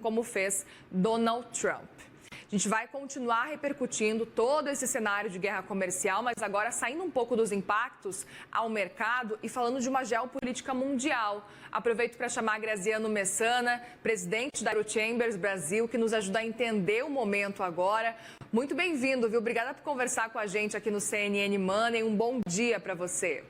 como fez Donald Trump. A gente vai continuar repercutindo todo esse cenário de guerra comercial, mas agora saindo um pouco dos impactos ao mercado e falando de uma geopolítica mundial. Aproveito para chamar a Graziano Messana, presidente da Eurochambers Brasil, que nos ajuda a entender o momento agora. Muito bem-vindo, viu? Obrigada por conversar com a gente aqui no CNN Money. Um bom dia para você.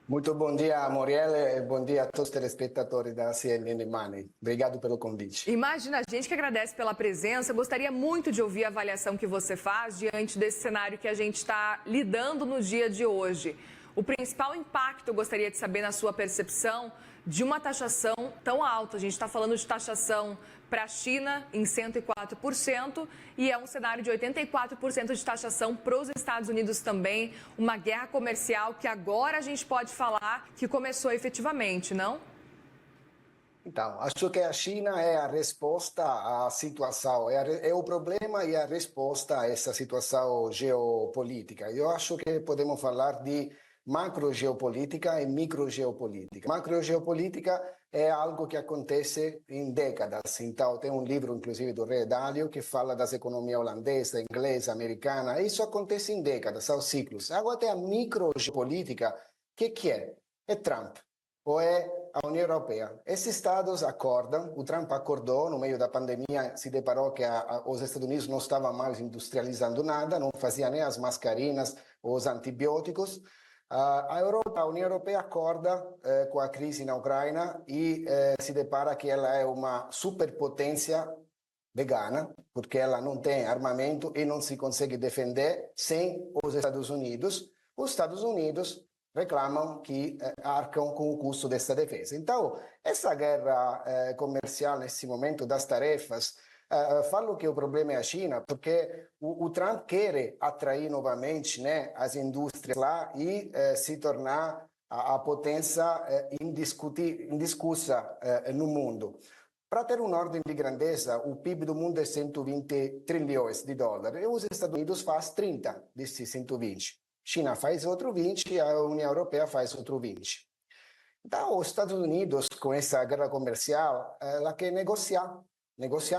Muito bom dia, Morielle, e bom dia a todos os telespectadores da CNN Money. Obrigado pelo convite. Imagina, a gente que agradece pela presença. Eu gostaria muito de ouvir a avaliação que você faz diante desse cenário que a gente está lidando no dia de hoje. O principal impacto, eu gostaria de saber, na sua percepção, de uma taxação tão alta. A gente está falando de taxação para a China em 104% e é um cenário de 84% de taxação para os Estados Unidos também. Uma guerra comercial que agora a gente pode falar que começou efetivamente, não? Então, acho que a China é a resposta à situação, é o problema e a resposta a essa situação geopolítica. Eu acho que podemos falar de macrogeopolítica e microgeopolítica. Macrogeopolítica é algo que acontece em décadas. Então, tem um livro, inclusive, do Ray Dalio, que fala das economias holandesa, inglesa, americana. Isso acontece em décadas, são ciclos. Agora tem a microgeopolítica, que é? É Trump, ou é a União Europeia. Esses estados acordam, o Trump acordou, no meio da pandemia, se deparou que os Estados Unidos não estavam mais industrializando nada, não faziam nem as mascarinas ou os antibióticos. A União Europeia acorda com a crise na Ucrânia e se depara que ela é uma superpotência vegana, porque ela não tem armamento e não se consegue defender sem os Estados Unidos. Os Estados Unidos reclamam que arcam com o custo dessa defesa. Então, essa guerra comercial nesse momento das tarefas, falo que o problema é a China, porque o Trump quer atrair novamente, né, as indústrias lá e se tornar a potência indiscussa no mundo. Para ter uma ordem de grandeza, o PIB do mundo é 120 trilhões de dólares e os Estados Unidos faz 30 desses 120. China faz outro 20 e a União Europeia faz outro 20. Então, os Estados Unidos, com essa guerra comercial, ela quer negociar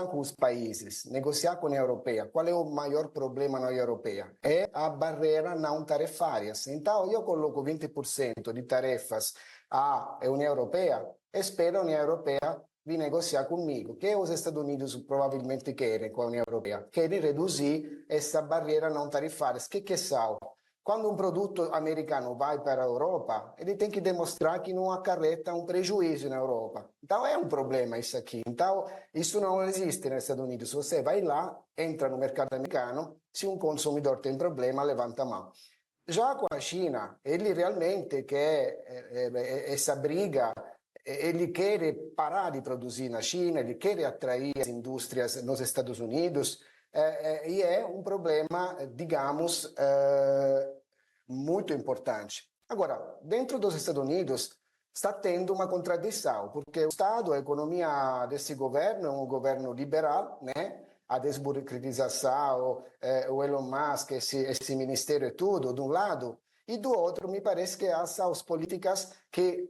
com os países, negociar com a União Europeia. Qual é o maior problema na União Europeia? É a barreira não tarifárias. Então, eu coloco 20% de tarefas à União Europeia, espero a União Europeia vir negociar comigo. O que os Estados Unidos provavelmente querem com a União Europeia? Querem reduzir essa barreira não tarifária. O que são? Quando um produto americano vai para a Europa, ele tem que demonstrar que não acarreta um prejuízo na Europa. Então, é um problema isso aqui. Então, isso não existe nos Estados Unidos. Você vai lá, entra no mercado americano, se um consumidor tem problema, levanta a mão. Já com a China, ele realmente quer essa briga, ele quer parar de produzir na China, ele quer atrair as indústrias nos Estados Unidos, e é um problema, digamos, muito importante. Agora, dentro dos Estados Unidos, está tendo uma contradição, porque o Estado, a economia desse governo é um governo liberal, né? A desburocratização, o Elon Musk, esse ministério e tudo, de um lado, e do outro, me parece que essas políticas que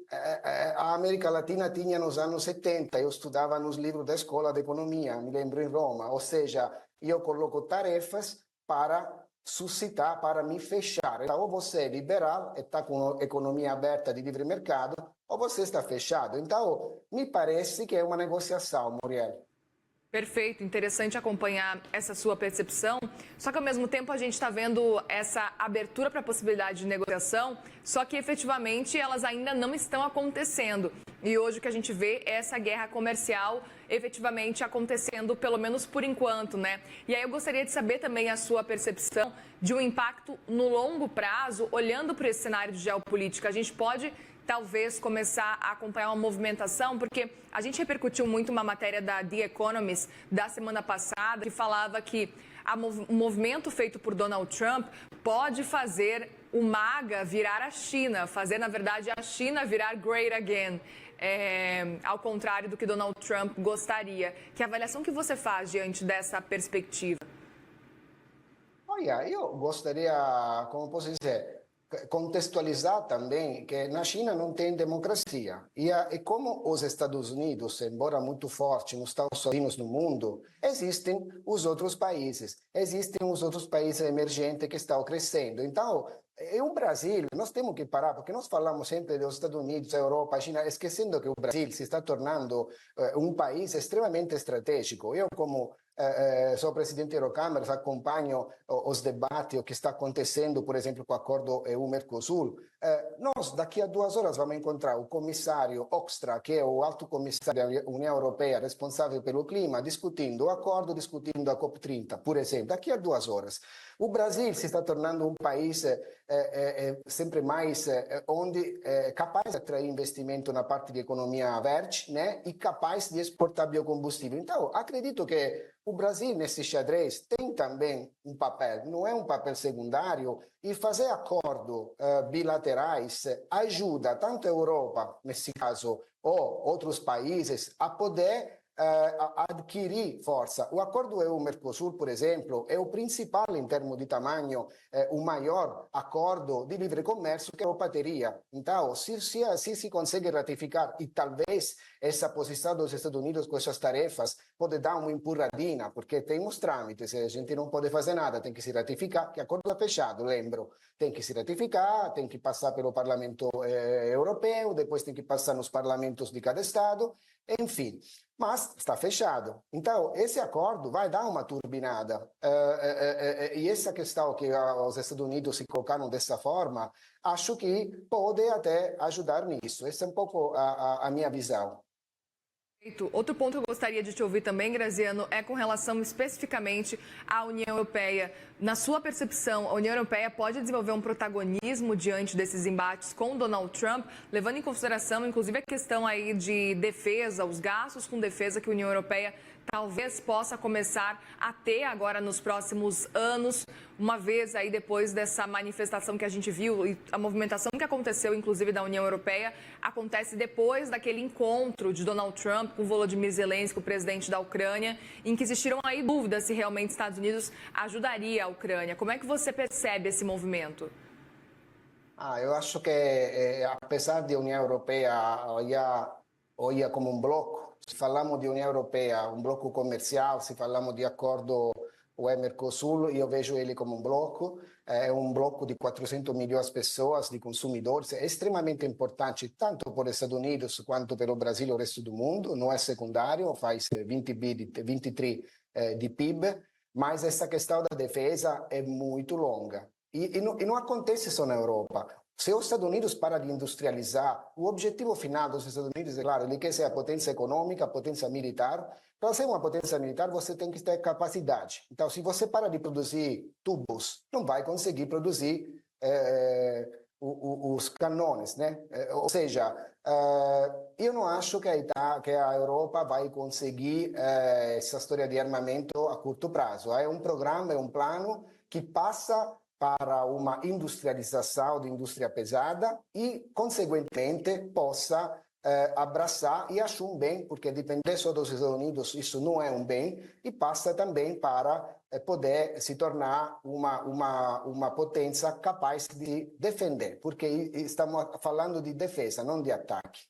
a América Latina tinha nos anos 70. Eu estudava nos livros da escola de economia, me lembro em Roma, ou seja, eu coloco tarefas para suscitar, para me fechar. Então, ou você é liberal e está com a economia aberta de livre mercado, ou você está fechado. Então, me parece que é uma negociação, Morielle. Perfeito, interessante acompanhar essa sua percepção. Só que ao mesmo tempo a gente está vendo essa abertura para a possibilidade de negociação, só que efetivamente elas ainda não estão acontecendo. E hoje o que a gente vê é essa guerra comercial efetivamente acontecendo, pelo menos por enquanto, né? E aí eu gostaria de saber também a sua percepção de um impacto no longo prazo, olhando para esse cenário de geopolítica. A gente pode talvez começar a acompanhar uma movimentação, porque a gente repercutiu muito uma matéria da The Economist da semana passada, que falava que o movimento feito por Donald Trump pode fazer o MAGA virar a China, fazer, na verdade, a China virar great again, ao contrário do que Donald Trump gostaria. Que avaliação que você faz diante dessa perspectiva? Olha, eu gostaria, como posso dizer, contextualizar também que na China não tem democracia. E como os Estados Unidos, embora muito forte, não estão sozinhos no mundo, existem os outros países emergentes que estão crescendo. Então, e o Brasil, nós temos que parar, porque nós falamos sempre dos Estados Unidos, Europa, China, esquecendo que o Brasil se está tornando um país extremamente estratégico. Eu, como sou presidente da Eurocâmara, acompanho os debates, o que está acontecendo, por exemplo, com o acordo EU-Mercosul. Nós, daqui a 2 horas, vamos encontrar o comissário Hoekstra, que é o alto comissário da União Europeia responsável pelo clima, discutindo o acordo, discutindo a COP30, por exemplo, daqui a 2 horas. O Brasil se está tornando um país sempre mais onde é capaz de atrair investimento na parte de economia verde, né, e capaz de exportar biocombustível. Então, acredito que o Brasil, nesse xadrez, tem também um papel, não é um papel secundário, e fazer acordos bilaterais ajuda tanto a Europa, nesse caso, ou outros países, a poder adquirir força. O acordo EU-Mercosul, por exemplo, é o principal em termos de tamanho, o maior acordo de livre comércio que a Europa teria. Então, se se consegue ratificar, e talvez essa posição dos Estados Unidos com essas tarefas pode dar uma empurradinha, porque tem os trâmites, a gente não pode fazer nada, tem que se ratificar, que acordo é fechado, lembro, tem que se ratificar, tem que passar pelo Parlamento Europeu, depois tem que passar nos parlamentos de cada Estado, enfim, mas está fechado. Então, esse acordo vai dar uma turbinada. E essa questão que os Estados Unidos se colocaram dessa forma, acho que pode até ajudar nisso. Essa é um pouco a minha visão. Outro ponto que eu gostaria de te ouvir também, Graziano, é com relação especificamente à União Europeia. Na sua percepção, a União Europeia pode desenvolver um protagonismo diante desses embates com Donald Trump, levando em consideração, inclusive, a questão aí de defesa, os gastos com defesa que a União Europeia talvez possa começar a ter agora nos próximos anos, uma vez aí depois dessa manifestação que a gente viu e a movimentação que aconteceu, inclusive, da União Europeia, acontece depois daquele encontro de Donald Trump com Volodymyr Zelensky, o presidente da Ucrânia, em que existiram aí dúvidas se realmente Estados Unidos ajudaria a Ucrânia. Como é que você percebe esse movimento? Eu acho que, apesar de a União Europeia olhar como um bloco, se falamos de União Europeia, um bloco comercial, se falamos de acordo UE-Mercosul, eu vejo ele como um bloco, é um bloco de 400 milhões de pessoas, de consumidores, é extremamente importante, tanto para os Estados Unidos quanto para o Brasil e o resto do mundo, não é secundário, faz 23 de PIB, mas essa questão da defesa é muito longa. E não acontece só na Europa. Se os Estados Unidos param de industrializar, o objetivo final dos Estados Unidos é claro, ele quer ser a potência econômica, a potência militar. Para ser uma potência militar, você tem que ter capacidade. Então, se você para de produzir tubos, não vai conseguir produzir os canões, né? Ou seja, eu não acho que a Europa vai conseguir essa história de armamento a curto prazo. É um programa, é um plano que passa para uma industrialização de indústria pesada e, consequentemente, possa abraçar, e acho um bem, porque depender só dos Estados Unidos, isso não é um bem, e passa também para poder se tornar uma potência capaz de defender, porque estamos falando de defesa, não de ataque.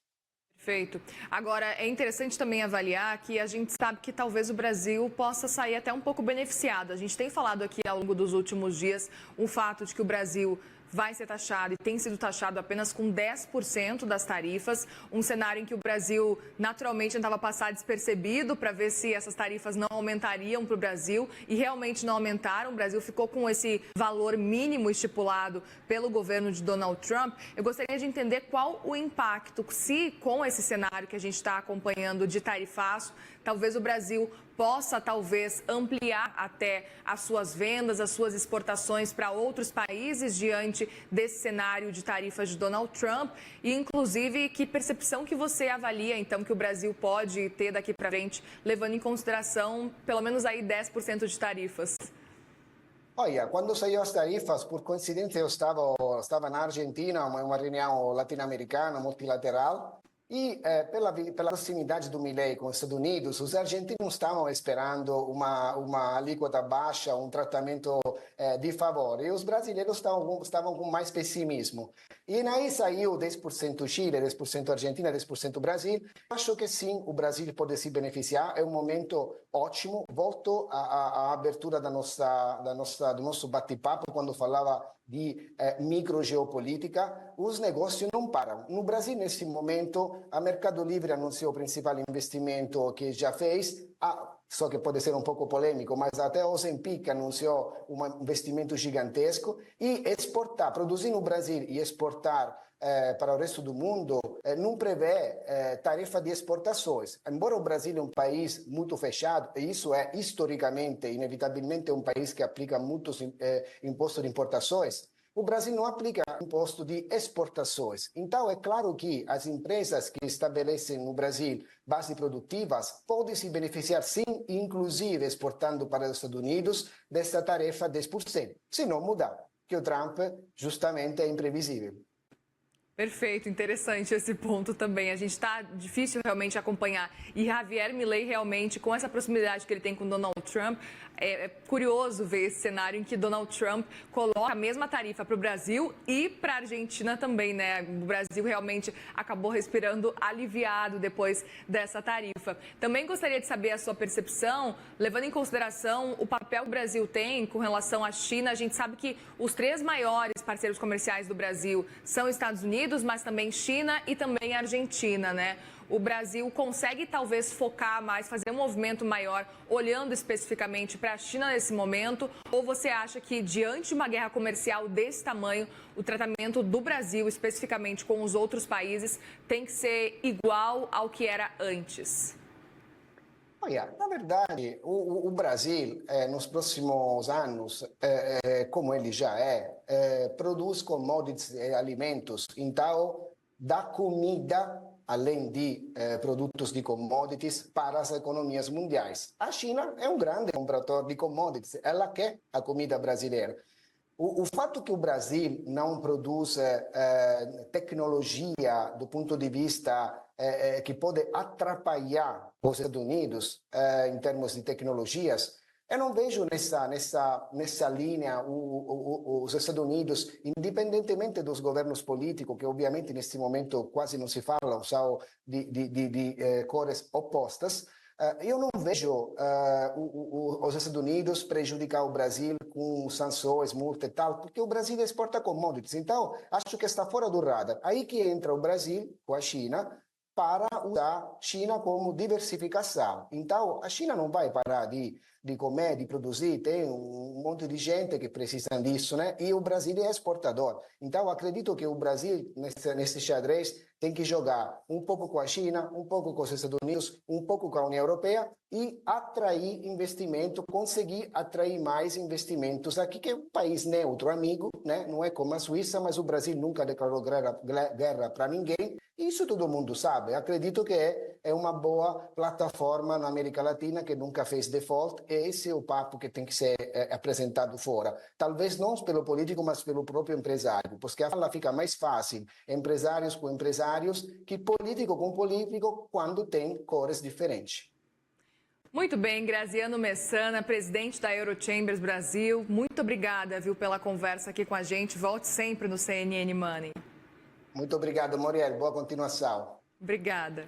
Perfeito. Agora, é interessante também avaliar que a gente sabe que talvez o Brasil possa sair até um pouco beneficiado. A gente tem falado aqui ao longo dos últimos dias o fato de que o Brasil vai ser taxado e tem sido taxado apenas com 10% das tarifas, um cenário em que o Brasil naturalmente tentava passar despercebido para ver se essas tarifas não aumentariam para o Brasil e realmente não aumentaram. O Brasil ficou com esse valor mínimo estipulado pelo governo de Donald Trump. Eu gostaria de entender qual o impacto, se com esse cenário que a gente está acompanhando de tarifaço, talvez o Brasil possa, talvez, ampliar até as suas vendas, as suas exportações para outros países diante desse cenário de tarifas de Donald Trump e, inclusive, que percepção que você avalia, então, que o Brasil pode ter daqui para frente, levando em consideração, pelo menos aí, 10% de tarifas? Olha, quando saiu as tarifas, por coincidência eu estava na Argentina, uma reunião latino-americana multilateral, E pela proximidade do Milei com os Estados Unidos, os argentinos estavam esperando uma alíquota baixa, um tratamento de favor. E os brasileiros estavam com mais pessimismo. E aí saiu 10% Chile, 10% Argentina, 10% Brasil. Acho que sim, o Brasil pode se beneficiar. É um momento ótimo. Volto à abertura do nosso bate-papo, quando falava de microgeopolítica. Os negócios não param. No Brasil, nesse momento, a Mercado Livre anunciou o principal investimento que já fez, só que pode ser um pouco polêmico, mas até a Ozempic anunciou um investimento gigantesco, e exportar, produzir no Brasil e exportar para o resto do mundo não prevê tarefa de exportações. Embora o Brasil é um país muito fechado, e isso é historicamente, inevitavelmente, um país que aplica muitos impostos de importações, o Brasil não aplica imposto de exportações. Então, é claro que as empresas que estabelecem no Brasil bases produtivas podem se beneficiar, sim, inclusive exportando para os Estados Unidos, dessa tarefa 10%. Se não mudar, que o Trump justamente é imprevisível. Perfeito, interessante esse ponto também. A gente está difícil realmente acompanhar. E Javier Milei realmente, com essa proximidade que ele tem com Donald Trump, é curioso ver esse cenário em que Donald Trump coloca a mesma tarifa para o Brasil e para a Argentina também, né? O Brasil realmente acabou respirando aliviado depois dessa tarifa. Também gostaria de saber a sua percepção, levando em consideração o papel que o Brasil tem com relação à China. A gente sabe que os 3 maiores parceiros comerciais do Brasil são Estados Unidos, mas também China e também Argentina, né? O Brasil consegue talvez focar mais, fazer um movimento maior, olhando especificamente para a China nesse momento? Ou você acha que, diante de uma guerra comercial desse tamanho, o tratamento do Brasil, especificamente com os outros países, tem que ser igual ao que era antes? Olha, na verdade, o Brasil, nos próximos anos, como ele já produz commodities e alimentos. Então, dá comida, além de produtos de commodities, para as economias mundiais. A China é um grande comprador de commodities, ela quer a comida brasileira. O fato que o Brasil não produz tecnologia do ponto de vista que pode atrapalhar os Estados Unidos em termos de tecnologias, eu não vejo nessa linha os Estados Unidos, independentemente dos governos políticos, que obviamente neste momento quase não se falam, são de cores opostas. Eu não vejo os Estados Unidos prejudicar o Brasil com sanções, multa e tal, porque o Brasil exporta commodities. Então, acho que está fora do radar. Aí que entra o Brasil com a China para usar a China como diversificação. Então, a China não vai parar de comer, de produzir, tem um monte de gente que precisa disso, né? E o Brasil é exportador. Então, acredito que o Brasil, nesse xadrez, tem que jogar um pouco com a China, um pouco com os Estados Unidos, um pouco com a União Europeia e atrair investimento, conseguir atrair mais investimentos aqui, que é um país neutro, amigo, né? Não é como a Suíça, mas o Brasil nunca declarou guerra para ninguém. Isso todo mundo sabe. Acredito que é uma boa plataforma na América Latina que nunca fez default. E esse é o papo que tem que ser apresentado fora. Talvez não pelo político, mas pelo próprio empresário. Porque a fala fica mais fácil, empresários com empresários, que político com político, quando tem cores diferentes. Muito bem, Graziano Messana, presidente da Eurochambers Brasil. Muito obrigada, viu, pela conversa aqui com a gente. Volte sempre no CNN Money. Muito obrigado, Moriel. Boa continuação. Obrigada.